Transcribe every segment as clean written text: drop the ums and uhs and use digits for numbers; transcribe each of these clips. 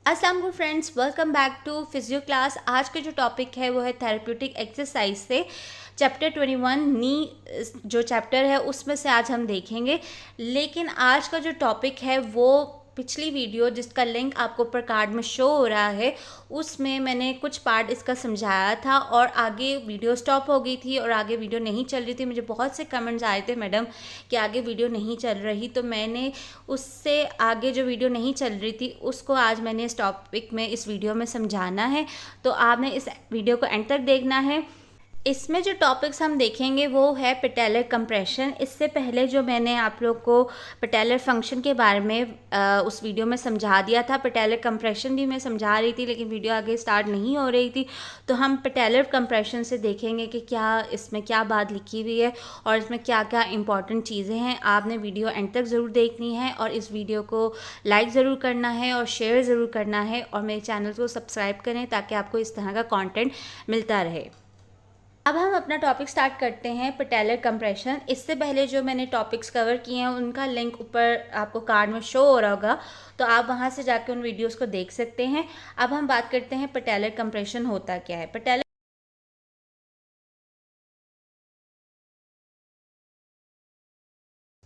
अस्सलाम वालेकुम friends, welcome back to physio class. आज के जो टॉपिक है वो है थेरेप्यूटिक एक्सरसाइज से चैप्टर 21 नी जो चैप्टर है उसमें से आज हम देखेंगे। लेकिन आज का जो टॉपिक है वो पिछली वीडियो जिसका लिंक आपको ऊपर कार्ड में शो हो रहा है उसमें मैंने कुछ पार्ट इसका समझाया था और आगे वीडियो स्टॉप हो गई थी और आगे वीडियो नहीं चल रही थी। मुझे बहुत से कमेंट्स आए थे मैडम कि आगे वीडियो नहीं चल रही, तो मैंने उससे आगे जो वीडियो नहीं चल रही थी उसको आज मैंने इस टॉपिक में इस वीडियो में समझाना है। तो आपने इस वीडियो को एंड तक देखना है। इसमें जो टॉपिक्स हम देखेंगे वो है पेटेलर कंप्रेशन। इससे पहले जो मैंने आप लोग को पेटेलर फंक्शन के बारे में उस वीडियो में समझा दिया था। पेटेलर कंप्रेशन भी मैं समझा रही थी लेकिन वीडियो आगे स्टार्ट नहीं हो रही थी, तो हम पेटेलर कंप्रेशन से देखेंगे कि क्या इसमें क्या बात लिखी हुई है और इसमें क्या क्या इंपॉर्टेंट चीज़ें हैं। आपने वीडियो एंड तक ज़रूर देखनी है और इस वीडियो को लाइक ज़रूर करना है और शेयर ज़रूर करना है और मेरे चैनल को सब्सक्राइब करें ताकि आपको इस तरह का कंटेंट मिलता रहे। अब हम अपना टॉपिक स्टार्ट करते हैं, पेटेलर कंप्रेशन। इससे पहले जो मैंने टॉपिक्स कवर किए हैं उनका लिंक ऊपर आपको कार्ड में शो हो रहा होगा, तो आप वहां से जाके उन वीडियोस को देख सकते हैं। अब हम बात करते हैं पेटेलर कंप्रेशन होता क्या है।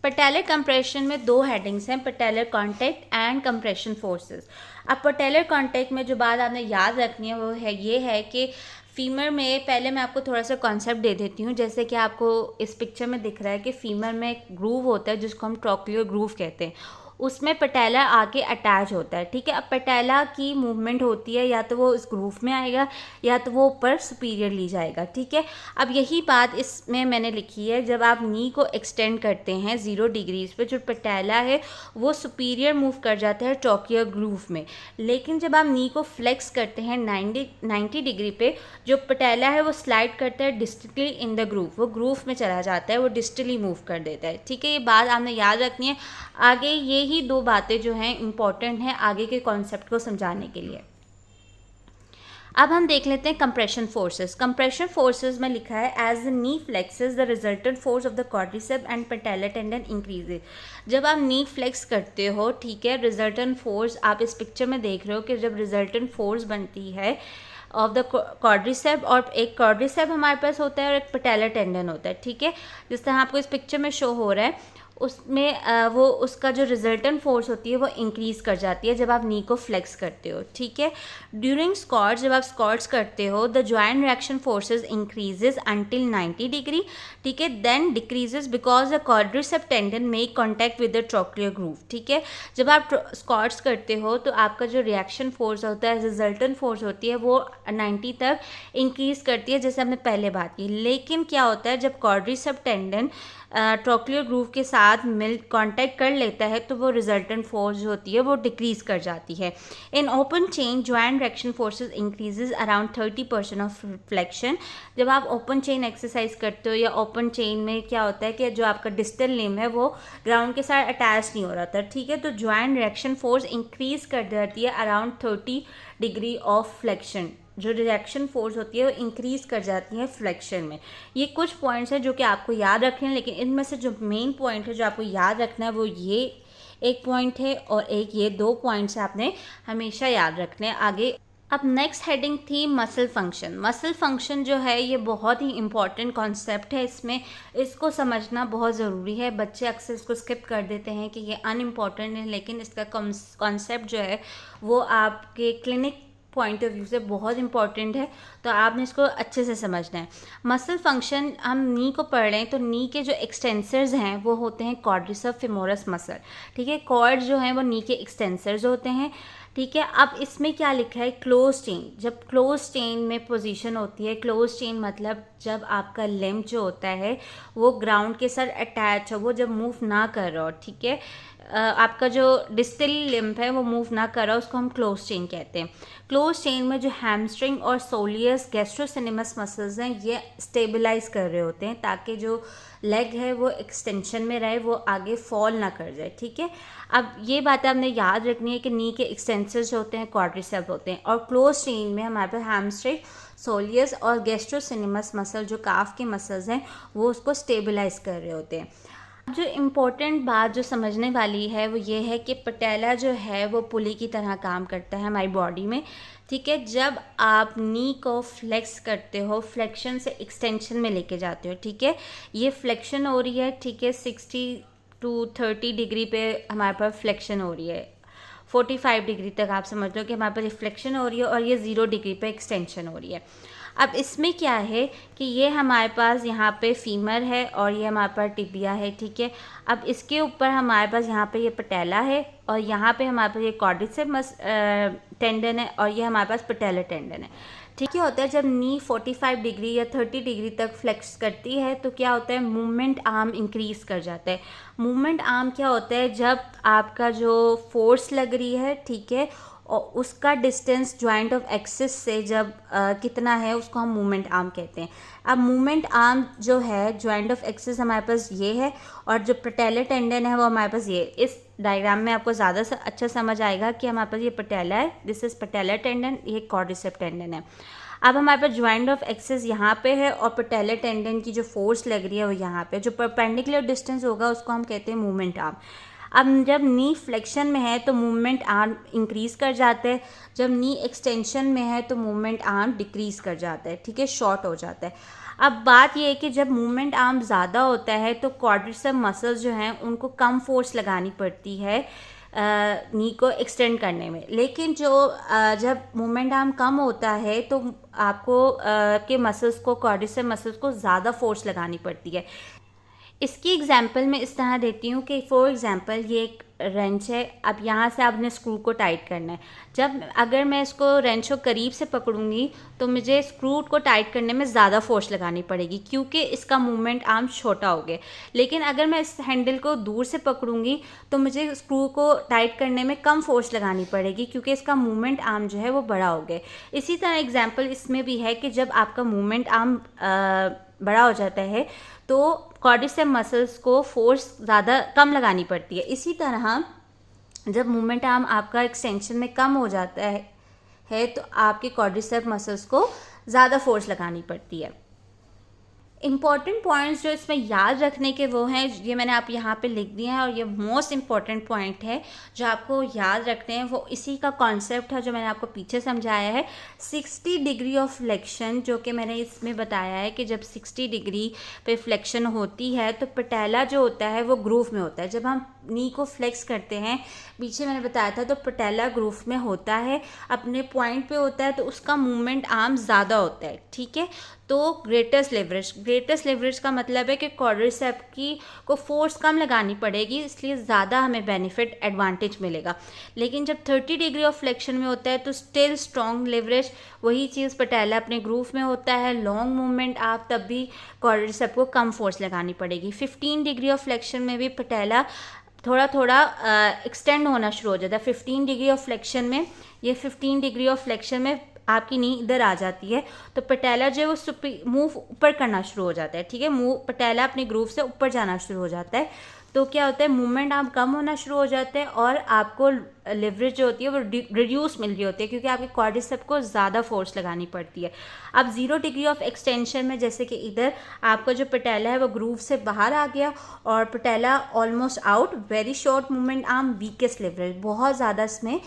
पेटेलर कंप्रेशन में दो हेडिंग्स हैं, patellar contact and compression forces. अब पेटेलर कॉन्टैक्ट में जो बात आपने याद रखनी है वो है ये है कि फीमर में, पहले मैं आपको थोड़ा सा कॉन्सेप्ट दे देती हूँ। जैसे कि आपको इस पिक्चर में दिख रहा है कि फीमर में एक ग्रूव होता है जिसको हम ट्रोक्लियर ग्रूव कहते हैं, उसमें पटेला आके अटैच होता है। ठीक है, अब पटेला की मूवमेंट होती है, या तो वो इस ग्रूव में आएगा या तो वो ऊपर सुपीरियर ली जाएगा। ठीक है, अब यही बात इसमें मैंने लिखी है। जब आप नी को एक्सटेंड करते हैं 0 डिग्रीज पे, जो पटेला है वो सुपीरियर मूव कर जाता है ट्रोक्लियर ग्रूव में। लेकिन जब आप नी को फ्लेक्स करते हैं 90 डिग्री पे, जो पटेला है वो स्लाइड करता है डिस्टली इन द ग्रूव, वो ग्रूव में चला जाता है, वो डिस्टली मूव कर देता है। ठीक है, ये बात आपने याद रखनी है। आगे ये ही दो बातें जो हैं इंपॉर्टेंट हैं आगे के कॉन्सेप्ट को समझाने के लिए। अब हम देख लेते हैं कंप्रेशन फोर्सेस। कंप्रेशन फोर्सेस में लिखा है as the knee flexes the resultant force of the quadricep and patellar tendon increases. जब आप नी फ्लेक्स करते हो, ठीक है, रिजल्टेंट फोर्स आप इस पिक्चर में देख रहे हो कि जब रिजल्टेंट फोर्स बनती है ऑफ द क्वाड्रिसेप, और एक क्वाड्रिसेप हमारे पास होता है और एक पेटेलर टेंडन होता है। ठीक है, जिस तरह आपको इस पिक्चर में शो हो रहा है उसमें वो उसका जो रिजल्टेंट फोर्स होती है वो इंक्रीज़ कर जाती है जब आप नी को फ्लेक्स करते हो। ठीक है, ड्यूरिंग स्क्वाट्स, जब आप स्क्वाट्स करते हो, the joint reaction forces increases until 90 degree. ठीक है, then decreases because the quadricep tendon make contact with the trochlear groove. ठीक है, जब आप स्क्वाट्स करते हो तो आपका जो रिएक्शन फोर्स होता है, रिजल्टेंट फोर्स होती है, वो 90 तक इंक्रीज करती है, जैसे हमने पहले बात की। लेकिन क्या होता है, जब क्वाड्रिसेप टेंडन ट्रोक्लियर ग्रूव के साथ मिल कांटेक्ट कर लेता है तो वो रिजल्टेंट फोर्स जो होती है वो डिक्रीज कर जाती है। In open chain joint reaction forces increases around 30% of flexion. जब आप ओपन चेन एक्सरसाइज करते हो या ओपन चेन में क्या होता है कि जो आपका डिस्टल लिम्ब है वो ग्राउंड के साथ अटैच नहीं हो रहा था। ठीक है, तो ज्वाइंट रिएक्शन फोर्स इंक्रीज कर देती है अराउंड 30 डिग्री ऑफ फ्लेक्शन। जो रिएक्शन फोर्स होती है वो इंक्रीज कर जाती है फ्लेक्शन में। ये कुछ पॉइंट्स हैं जो कि आपको याद रखने हैं, लेकिन इनमें से जो मेन पॉइंट है जो आपको याद रखना है वो ये एक पॉइंट है और एक ये दो पॉइंट्स आपने हमेशा याद रखने हैं आगे। अब नेक्स्ट हेडिंग थी मसल फंक्शन। मसल फंक्शन जो है ये बहुत ही इंपॉर्टेंट कॉन्सेप्ट है, इसमें इसको समझना बहुत ज़रूरी है। बच्चे अक्सर इसको स्किप कर देते हैं कि ये अनइम्पॉर्टेंट है, लेकिन इसका कॉन्सेप्ट जो है वो आपके क्लिनिक पॉइंट ऑफ व्यू से बहुत इंपॉर्टेंट है, तो आपने इसको अच्छे से समझना है। मसल फंक्शन, हम नी को पढ़ रहे हैं तो नी के जो एक्सटेंसर्स हैं वो होते हैं क्वाड्रिसेप फेमोरस मसल। ठीक है, क्वाड जो हैं वो नी के एक्सटेंसर्स होते हैं। ठीक है, अब इसमें क्या लिखा है, क्लोज चेन। जब क्लोज चेन में पोजीशन होती है, क्लोज चेन मतलब जब आपका लिम्ब जो होता है वो ग्राउंड के साथ अटैच हो, वो जब मूव ना कर रहा हो। ठीक है, आपका जो डिस्टल लिम्ब है वो मूव ना कर रहा हो, उसको हम क्लोज चेन कहते हैं। क्लोज चेन में जो हैमस्ट्रिंग और सोलियस गैस्ट्रोसिनेमस मसल्स हैं ये स्टेबलाइज कर रहे होते हैं ताकि जो लेग है वो एक्सटेंशन में रहे, वो आगे फॉल ना कर जाए। ठीक है, अब ये बात आपने याद रखनी है कि नी के एक्सटेंसर्स होते हैं क्वाड्रिसेप होते हैं, और क्लोज चेन में हमारे पास हैमस्ट्रिंग, सोलियस और गैस्ट्रोसिनेमस मसल जो काफ के मसल्स हैं वो उसको स्टेबलाइज कर रहे होते हैं। जो इम्पोर्टेंट बात जो समझने वाली है वो ये है कि पटेला जो है वो पुली की तरह काम करता है हमारी बॉडी में, ठीक है। जब आप नी को फ्लेक्स करते हो, फ्लेक्शन से एक्सटेंशन में लेके जाते हो, ठीक है, ये फ्लेक्शन हो रही है, ठीक है, 60 to 30 डिग्री पे हमारे पास फ्लेक्शन हो रही है, 45 डिग्री तक आप समझ लो कि हमारे पास रिफ्लेक्शन हो रही है, और ये 0 डिग्री पे एक्सटेंशन हो रही है। अब इसमें क्या है कि ये हमारे पास यहाँ पे फीमर है और ये हमारे पास टिबिया है, ठीक है। अब इसके ऊपर हमारे पास यहाँ पे ये पटेला है और यहाँ पे हमारे पास ये क्वाड्रिसेप्स टेंडन है और ये हमारे पास पटेलर टेंडन है, ठीक है। होता है जब नी 45 डिग्री या 30 डिग्री तक फ्लेक्स करती है तो क्या होता है, मूवमेंट आर्म इंक्रीज कर जाता है। मूवमेंट आर्म क्या होता है, जब आपका जो फोर्स लग रही है, ठीक है, और उसका डिस्टेंस जॉइंट ऑफ एक्सिस से जब कितना है उसको हम मूवमेंट आर्म कहते हैं। अब मूवमेंट आर्म जो है जॉइंट ऑफ एक्सिस हमारे पास ये है और जो पटेलर टेंडन है वो हमारे पास ये। इस डायग्राम में आपको ज़्यादा अच्छा समझ आएगा कि हमारे पास ये पटेला है, दिस इज पटेलर टेंडन, ये क्वाड्रिसेप्स टेंडन है। अब हमारे पास जॉइंट ऑफ एक्सिस यहाँ पे है और पटेलर टेंडन की जो फोर्स लग रही है वो यहाँ पे, जो परपेंडिकुलर डिस्टेंस होगा उसको हम कहते हैं मूवमेंट आर्म। अब जब नी फ्लेक्शन में है तो मूवमेंट आर्म इंक्रीज कर जाता है, जब नी एक्सटेंशन में है तो मूवमेंट आर्म डिक्रीज कर जाता है, ठीक है, शॉर्ट हो जाता है। अब बात यह है कि जब मूवमेंट आर्म ज़्यादा होता है तो क्वाड्रिसेप्स मसल्स जो हैं उनको कम फोर्स लगानी पड़ती है नी को एक्सटेंड करने में। लेकिन जो जब मूवमेंट आर्म कम होता है तो आपको के मसल्स को, क्वाड्रिसेप्स मसल्स को ज़्यादा फोर्स लगानी पड़ती है। इसकी एग्जांपल मैं इस तरह देती हूँ कि फॉर एग्जांपल ये एक रेंच है, अब यहाँ से आपने स्क्रू को टाइट करना है। जब अगर मैं इसको रेंच को करीब से पकड़ूंगी तो मुझे स्क्रू को टाइट करने में ज़्यादा फोर्स लगानी पड़ेगी क्योंकि इसका मूवमेंट आर्म छोटा हो गया। लेकिन अगर मैं इस हैंडल को दूर से पकड़ूंगी तो मुझे स्क्रू को टाइट करने में कम फोर्स लगानी पड़ेगी क्योंकि इसका मूवमेंट आर्म जो है वो बड़ा हो गया। इसी तरह एग्जाम्पल इसमें भी है कि जब आपका मूवमेंट आर्म बड़ा हो जाता है तो क्वाड्रिसेप्स मसल्स को फोर्स ज़्यादा कम लगानी पड़ती है। इसी तरह जब मूवमेंट आर्म आपका एक्सटेंशन में कम हो जाता है तो आपके क्वाड्रिसेप्स मसल्स को ज़्यादा फोर्स लगानी पड़ती है। इम्पॉर्टेंट पॉइंट्स जो इसमें याद रखने के वो हैं, ये मैंने आप यहाँ पे लिख दिए हैं और ये मोस्ट इम्पॉर्टेंट पॉइंट है जो आपको याद रखते हैं। वो इसी का कॉन्सेप्ट है जो मैंने आपको पीछे समझाया है। 60 डिग्री ऑफ फ्लेक्शन, जो कि मैंने इसमें बताया है कि जब 60 डिग्री पे फ्लेक्शन होती है तो पटेला जो होता है वो ग्रूव में होता है। जब हम नी को फ्लेक्स करते हैं, पीछे मैंने बताया था, तो पटेला ग्रूव में होता है, अपने पॉइंट पे होता है, तो उसका मूवमेंट आर्म ज़्यादा होता है, ठीक है। तो ग्रेटेस्ट लेवरेज का मतलब है कि क्वाड्रिसेप्स की को फोर्स कम लगानी पड़ेगी, इसलिए ज़्यादा हमें बेनिफिट एडवांटेज मिलेगा। लेकिन जब 30 डिग्री ऑफ फ्लेक्शन में होता है तो स्टिल स्ट्रॉन्ग लेवरेज, वही चीज़ पटेला अपने ग्रूव में होता है, लॉन्ग मूवमेंट आप, तब भी क्वाड्रिसेप्स को कम फोर्स लगानी पड़ेगी। 15 डिग्री ऑफ फ्लेक्शन में भी पटेला थोड़ा थोड़ा एक्सटेंड होना शुरू हो जाता है। 15 डिग्री ऑफ फ्लेक्शन में, ये 15 डिग्री ऑफ फ्लेक्शन में आपकी नी इधर आ जाती है तो पटेला जो है वो मूव ऊपर करना शुरू हो जाता है, ठीक है। मूव पटेला अपने ग्रूव से ऊपर जाना शुरू हो जाता है तो क्या होता है, मूवमेंट आर्म कम होना शुरू हो जाता है और आपको लेवरेज जो होती है वो रिड्यूस मिल रही होती है क्योंकि आपके क्वाड्रिसेप्स को ज़्यादा फोर्स लगानी पड़ती है। अब 0 डिग्री ऑफ एक्सटेंशन में, जैसे कि इधर आपका जो पटेला है वो ग्रूव से बाहर आ गया और patella almost out, very short movement arm, weakest leverage, बहुत ज़्यादा इसमें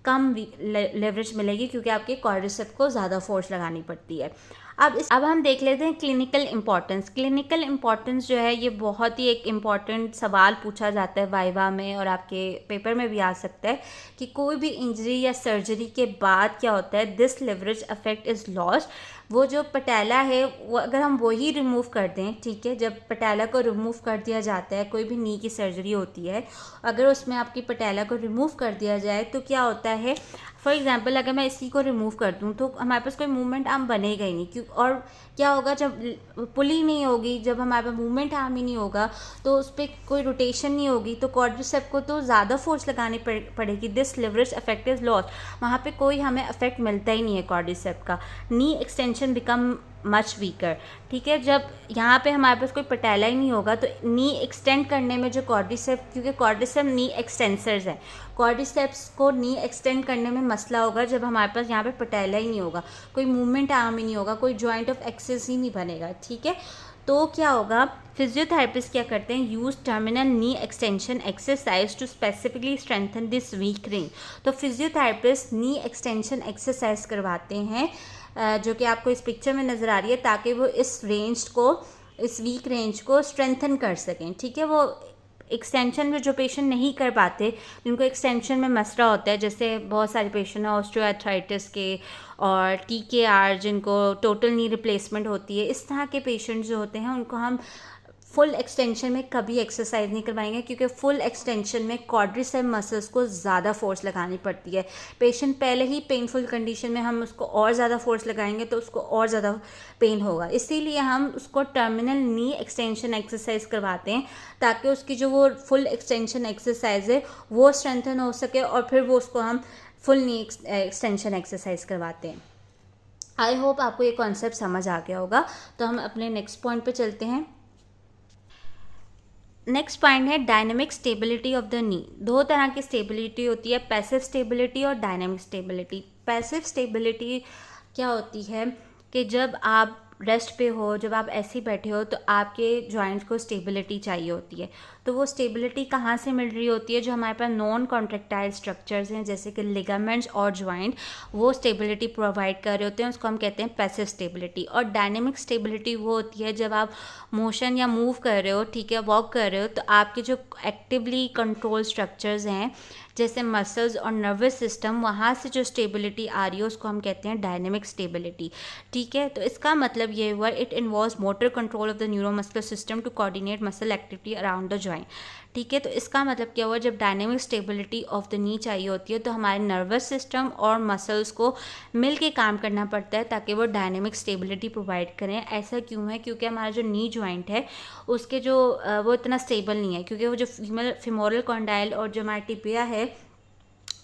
कम लेवरेज मिलेगी क्योंकि आपके क्वाड्रिसेप्स को ज़्यादा फोर्स लगानी पड़ती है। अब हम देख लेते हैं क्लिनिकल इंपॉर्टेंस। क्लिनिकल इंपॉर्टेंस जो है ये बहुत ही एक इम्पॉर्टेंट सवाल पूछा जाता है वाइवा में और आपके पेपर में भी आ सकता है कि कोई भी इंजरी या सर्जरी के बाद क्या होता है, this leverage effect is lost. वो जो पटेला है वो अगर हम वही रिमूव कर दें, ठीक है, जब पटेला को रिमूव कर दिया जाता है, कोई भी नी की सर्जरी होती है, अगर उसमें आपकी पटेला को रिमूव कर दिया जाए तो क्या होता है, फॉर एग्जांपल अगर मैं इसी को रिमूव कर दूं तो हमारे पास कोई मूवमेंट आर्म बनेगा ही नहीं क्यों। और क्या होगा, जब पुली नहीं होगी, जब हमारे पास मूवमेंट आर्म ही नहीं होगा तो उस पर कोई रोटेशन नहीं होगी तो क्वाड्रिसेप्स को तो ज़्यादा फोर्स लगानी पड़ेगी, this leverage effect is lost, वहाँ पे कोई हमें इफेक्ट मिलता ही नहीं है क्वाड्रिसेप्स का। नी एक्सटेंशन बिकम मच वीकर, ठीक है। जब यहाँ पे हमारे पास कोई पटेला ही नहीं होगा तो नी एक्सटेंड करने में जो क्वाड्रिसेप्स, क्योंकि क्वाड्रिसेप्स नी एक्सटेंसर्स हैं, क्वाड्रिसेप्स को नी एक्सटेंड करने में मसला होगा जब हमारे पास यहाँ पे पटेला ही नहीं होगा, कोई मूवमेंट आर्म ही नहीं होगा, कोई जॉइंट ऑफ एक्सिस ही नहीं बनेगा, ठीक है। तो क्या होगा, फिजियोथेरेपिस्ट क्या करते हैं, use terminal knee extension exercise to specifically strengthen this weak range. तो फिजियोथेरेपिस्ट नी एक्सटेंशन एक्सरसाइज करवाते हैं जो कि आपको इस पिक्चर में नज़र आ रही है, ताकि वो इस रेंज को, इस वीक रेंज को स्ट्रेंथन कर सकें। ठीक है, वो एक्सटेंशन में जो पेशेंट नहीं कर पाते, जिनको एक्सटेंशन में मसला होता है, जैसे बहुत सारे पेशेंट हैं ऑस्टियोआर्थराइटिस के और TKR, जिनको टोटल नी रिप्लेसमेंट होती है, इस तरह के पेशेंट जो होते हैं उनको हम फुल एक्सटेंशन में कभी एक्सरसाइज नहीं करवाएंगे, क्योंकि फुल एक्सटेंशन में क्वाड्रिसेप मसल्स को ज़्यादा फोर्स लगानी पड़ती है। पेशेंट पहले ही पेनफुल कंडीशन में, हम उसको और ज़्यादा फोर्स लगाएंगे तो उसको और ज़्यादा पेन होगा। इसीलिए हम उसको टर्मिनल नी एक्सटेंशन एक्सरसाइज करवाते हैं, ताकि उसकी जो वो फुल एक्सटेंशन एक्सरसाइज है वो स्ट्रेंथन हो सके, और फिर वो उसको हम फुल नी एक्सटेंशन एक्सरसाइज करवाते हैं। आई होप आपको ये कॉन्सेप्ट समझ आ गया होगा। तो हम अपने नेक्स्ट पॉइंट पे चलते हैं। नेक्स्ट पॉइंट है डायनेमिक स्टेबिलिटी ऑफ द नी। दो तरह की स्टेबिलिटी होती है, पैसिव स्टेबिलिटी और डायनेमिक स्टेबिलिटी। पैसिव स्टेबिलिटी क्या होती है कि जब आप रेस्ट पे हो, जब आप ऐसे ही बैठे हो, तो आपके जॉइंट्स को स्टेबिलिटी चाहिए होती है। तो वो स्टेबिलिटी कहाँ से मिल रही होती है, जो हमारे पास नॉन कॉन्ट्रेक्टाइल स्ट्रक्चर्स हैं जैसे कि लिगामेंट्स और जॉइंट, वो स्टेबिलिटी प्रोवाइड कर रहे होते हैं, उसको हम कहते हैं पैसिव स्टेबिलिटी। और डायनेमिक स्टेबिलिटी वो होती है जब आप मोशन या मूव कर रहे हो, ठीक है, वॉक कर रहे हो, तो आपके जो एक्टिवली कंट्रोल स्ट्रक्चर्स हैं जैसे मसल्स और नर्वस सिस्टम, वहाँ से जो स्टेबिलिटी आ रही है उसको हम कहते हैं डायनेमिक स्टेबिलिटी। ठीक है, तो इसका मतलब ये हुआ, it involves motor control of the neuromuscular system to coordinate muscle activity around the joint. ठीक है, तो इसका मतलब क्या हुआ, जब dynamic stability of the knee चाहिए होती है तो हमारे नर्वस सिस्टम और मसल्स को मिल के काम करना पड़ता है ताकि वो डायनेमिक स्टेबिलिटी प्रोवाइड करें। ऐसा क्यों है, क्योंकि हमारा जो नी जॉइंट है उसके जो वो इतना स्टेबल नहीं है, क्योंकि वो जो फीमोरल कॉन्डाइल और जो हमारा टिबिया है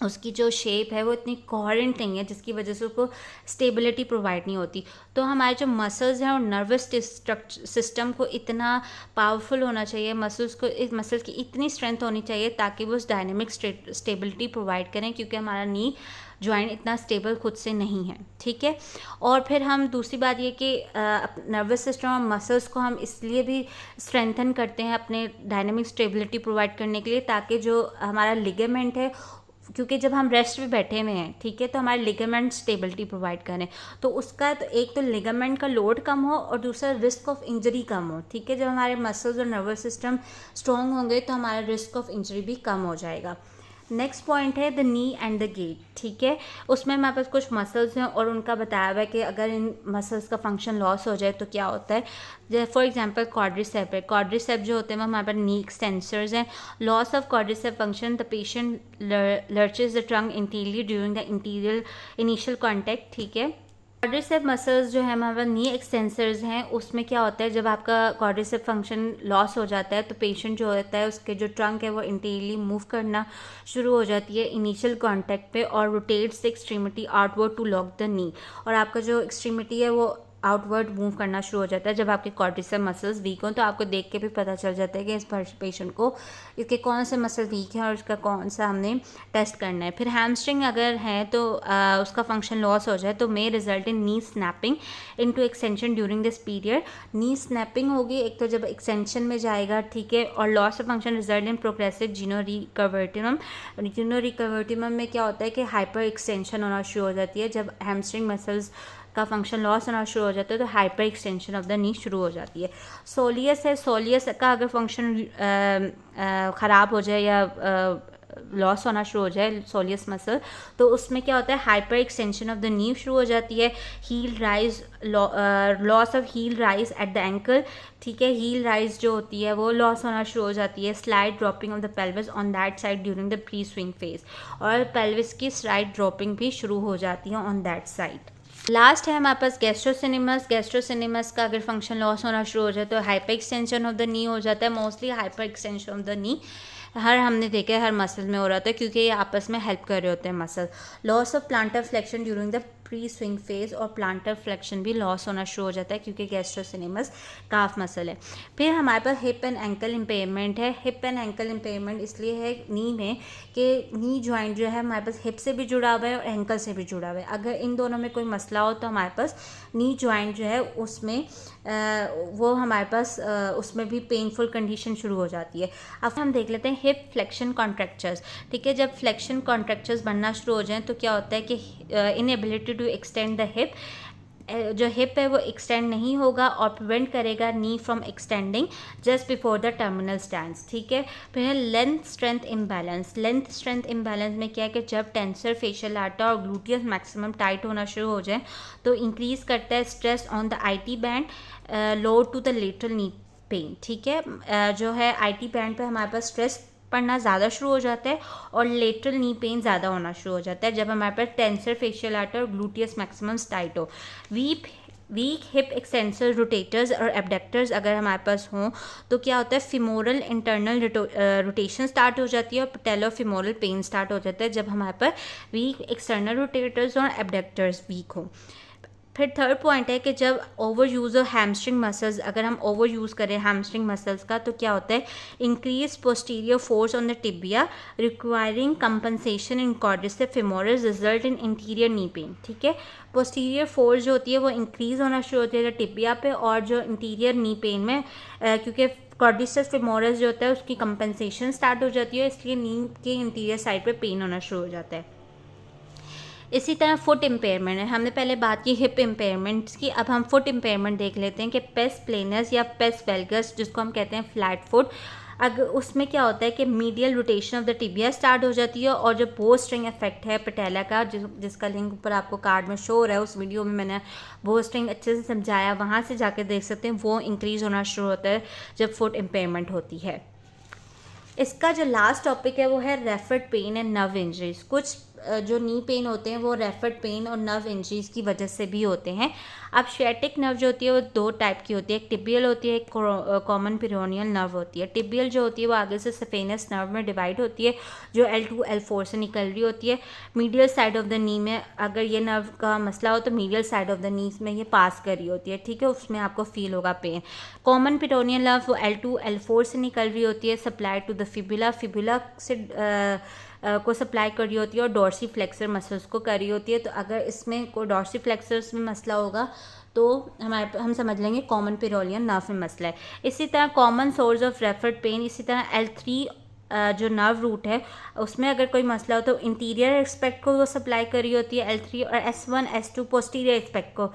उसकी जो शेप है वो इतनी कोहेरेंट नहीं है, जिसकी वजह से उसको स्टेबिलिटी प्रोवाइड नहीं होती। तो हमारे जो मसल्स हैं और नर्वस सिस्टम को इतना पावरफुल होना चाहिए, मसल्स की इतनी स्ट्रेंथ होनी चाहिए ताकि वो उस डायनेमिक स्टेबिलिटी प्रोवाइड करें, क्योंकि हमारा नी जॉइंट इतना स्टेबल खुद से नहीं है। ठीक है, और फिर हम दूसरी बात ये कि नर्वस सिस्टम और मसल्स को हम इसलिए भी स्ट्रेंथन करते हैं अपने डायनेमिक स्टेबिलिटी प्रोवाइड करने के लिए, ताकि जो हमारा लिगामेंट है, क्योंकि जब हम रेस्ट पे बैठे हुए हैं, ठीक है, तो हमारे लिगामेंट स्टेबिलिटी प्रोवाइड करें, तो उसका तो एक तो लिगामेंट का लोड कम हो और दूसरा रिस्क ऑफ इंजरी कम हो। ठीक है, जब हमारे मसल्स और नर्वस सिस्टम स्ट्रॉन्ग होंगे तो हमारा रिस्क ऑफ इंजरी भी कम हो जाएगा। नेक्स्ट पॉइंट है the knee and the gait. ठीक है, उसमें हमारे पास कुछ मसल्स हैं और उनका बताया हुआ है कि अगर इन मसल्स का फंक्शन लॉस हो जाए तो क्या होता है। जैसे फॉर एग्जांपल क्वाड्रिसेप है, क्वाड्रिसेप जो होते हैं वो हमारे पास नी एक्सटेंसर्स हैं। Loss of quadricep function, the patient lurches the trunk interior during the interior initial contact. ठीक है, क्वाड्रिसेप मसल्स जो है हमारे नी एक्सटेंसर्स हैं, उसमें क्या होता है, जब आपका क्वाड्रिसेप फंक्शन लॉस हो जाता है तो पेशेंट जो होता है उसके जो ट्रंक है वो इंटीरियरली मूव करना शुरू हो जाती है इनिशियल कांटेक्ट पे, और rotates the extremity outward to lock the knee, और आपका जो एक्सट्रीमिटी है वो आउटवर्ड मूव करना शुरू हो जाता है जब आपके क्वाड्रिसेप मसल्स वीक हों। तो आपको देख के भी पता चल जाता है कि इस पेशेंट को इसके कौन से मसल वीक हैं और उसका कौन सा हमने टेस्ट करना है। फिर हैमस्ट्रिंग अगर है तो उसका फंक्शन लॉस हो जाए तो may result in knee snapping into extension during this period. Knee snapping होगी एक तो जब एक्सटेंशन में जाएगा, ठीक है, और loss of function result in progressive genu recurvatum. Genu recurvatum में क्या होता है कि हाइपर एक्सटेंशन होना शुरू हो जाती है। जब हैमस्ट्रिंग मसल्स का फंक्शन लॉस होना शुरू हो जाता है तो hyper extension of the knee शुरू हो जाती है। सोलियस है, सोलियस का अगर फंक्शन ख़राब हो जाए या लॉस होना शुरू हो जाए सोलियस मसल, तो उसमें क्या होता है, hyper extension of the knee शुरू हो जाती है। Heel rise, loss of heel rise at the ankle. ठीक है, हील राइज जो होती है वो लॉस होना शुरू हो जाती है। Slide dropping of the pelvis on that side during the pre swing phase, और पेल्विस की स्लाइड ड्रॉपिंग भी शुरू हो जाती है ऑन दैट साइड। लास्ट है हमारे पास गैस्ट्रोसिनेमस। गैस्ट्रोसिनेमस का अगर फंक्शन लॉस होना शुरू हो जाए तो hyper extension of the knee हो जाता है, mostly hyper extension of the knee. हर हमने देखा है हर मसल में हो रहा था, क्योंकि ये आपस में हेल्प कर रहे होते हैं muscle. Loss of planter flexion during the pre swing phase, और प्लांटर फ्लेक्शन भी लॉस होना शुरू हो जाता है क्योंकि गैस्ट्रोसिनेमस काफ मसल है। फिर हमारे पास हिप एंड एंकल इम्पेयरमेंट है। हिप एंड एंकल इम्पेयरमेंट इसलिए है नी में कि नी जॉइंट जो है हमारे पास हिप से भी जुड़ा हुआ है और एंकल से भी जुड़ा हुआ है। अगर इन दोनों में कोई मसला हो तो हमारे पास नी जॉइंट जो है उसमें वो हमारे पास उसमें भी पेनफुल कंडीशन शुरू हो जाती है। अब हम देख लेते हैं हिप फ्लेक्शन कॉन्ट्रैक्चर्स। ठीक है, जब फ्लेक्शन कॉन्ट्रैक्चर्स बनना शुरू हो जाएं तो क्या होता है कि inability to extend the hip, जो हिप है वो एक्सटेंड नहीं होगा और प्रिवेंट करेगा knee from extending just before the terminal stands. ठीक है, फिर है length strength imbalance. Length strength imbalance में क्या है कि जब टेंसर फेशियल आर्टरी और ग्लूटियस मैक्सिमम टाइट होना शुरू हो जाए तो इंक्रीज करता है stress on the IT band, load to the lateral knee pain. ठीक है, जो है आईटी बैंड पे हमारे पास स्ट्रेस पड़ना ज़्यादा शुरू हो जाता है और लेटरल नी पेन ज़्यादा होना शुरू हो जाता है जब हमारे पास टेंसर फेशियल आर्टरी और ग्लूटियस मैक्सिमम्स टाइट हो। वीक हिप एक्सटेंसर रोटेटर्स और एबडक्टर्स अगर हमारे पास हों तो क्या होता है फिमोरल इंटरनल रोटेशन स्टार्ट हो जाती है और पैटेलो फिमोरल पेन स्टार्ट हो जाता है जब हमारे पास वीक एक्सटर्नल रोटेटर्स और एबडक्टर्स वीक हों। फिर थर्ड पॉइंट है कि जब over use of hamstring muscles, अगर हम ओवर यूज़ करें हैमस्ट्रिंग मसल्स का तो क्या होता है increase posterior force on the tibia requiring compensation in quadricep femoris result in interior knee pain. ठीक है, पोस्टीरियर फोर्स जो होती है वो इंक्रीज़ होना शुरू होती है टिबिया पे और जो इंटीरियर नी पेन में क्योंकि क्वाड्रिसेप फेमोरस जो होता है उसकी कंपनसेशन स्टार्ट हो जाती है, इसलिए नी के इंटीरियर साइड पे पेन होना शुरू हो जाता है। इसी तरह फुट इम्पेयरमेंट है। हमने पहले बात की हिप इम्पेयरमेंट्स की, अब हम फुट इम्पेयरमेंट देख लेते हैं कि पेस प्लेनस या पेस वेल्गस जिसको हम कहते हैं फ्लैट फुट, अगर उसमें क्या होता है कि medial rotation of the tibia start हो जाती है और जो बो स्ट्रिंग इफेक्ट है पटेला का जिसका लिंक ऊपर आपको कार्ड में शो हो रहा है, उस वीडियो में मैंने बो स्ट्रिंग अच्छे से समझाया, वहाँ से जाकर देख सकते हैं, वो इंक्रीज़ होना शुरू होता है जब फुट इम्पेयरमेंट होती है। इसका जो लास्ट टॉपिक है वो है referred pain and nerve injuries. कुछ जो नी पेन होते हैं वो रेफर्ड पेन और नर्व इंजरीज की वजह से भी होते हैं। अब शेटिक नर्व जो होती है वो दो टाइप की होती है, एक टिबियल होती है, एक कॉमन पेरोनियल नर्व होती है। टिबियल जो होती है वो आगे से सफेनस नर्व में डिवाइड होती है जो L2 L4 से निकल रही होती है। मीडियल साइड ऑफ द नी में अगर ये नर्व का मसला हो तो मीडियल साइड ऑफ द नी में ये पास कर रही होती है। ठीक है, उसमें आपको फील होगा पेन। कॉमन पेरोनियल नर्व वो L2 L4 से निकल रही होती है, supply to the fibula, fibula से को सप्लाई कर रही होती है और डॉर्सी फ्लेक्सर मसल्स को कर रही होती है। तो अगर इसमें कोई डॉर्सी फ्लेक्सर्स में मसला होगा तो हम समझ लेंगे कॉमन पेरोनियल नर्व में मसला है। इसी तरह common source of referred pain, इसी तरह L3 जो नर्व रूट है उसमें अगर कोई मसला हो तो इंटीरियर एस्पेक्ट को वो सप्लाई कर रही होती है L3, और S1 S2 पोस्टीरियर एस्पेक्ट को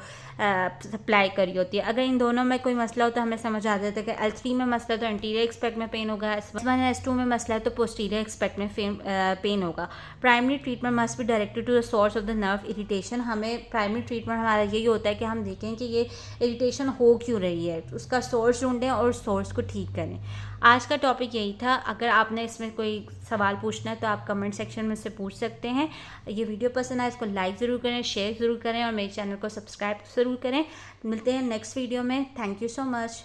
सप्लाई कर रही होती है। अगर इन दोनों में कोई मसला हो तो हमें समझ आ जाता है कि L3 में मसला तो इंटीरियर एस्पेक्ट में पेन होगा, S1 S2 में मसला है तो पोस्टीरियर एस्पेक्ट में पेन होगा। Primary treatment must be directed to the source of the nerve irritation. हमें प्राइमरी ट्रीटमेंट हमारा यही होता है कि हम देखें कि ये इरिटेशन हो क्यों रही है, उसका सोर्स ढूंढें और सोर्स को ठीक करें। आज का टॉपिक यही था। अगर आपने इसमें कोई सवाल पूछना है तो आप कमेंट सेक्शन में से पूछ सकते हैं। ये वीडियो पसंद आए इसको लाइक ज़रूर करें, शेयर ज़रूर करें और मेरे चैनल को सब्सक्राइब ज़रूर करें। मिलते हैं नेक्स्ट वीडियो में। Thank you so much.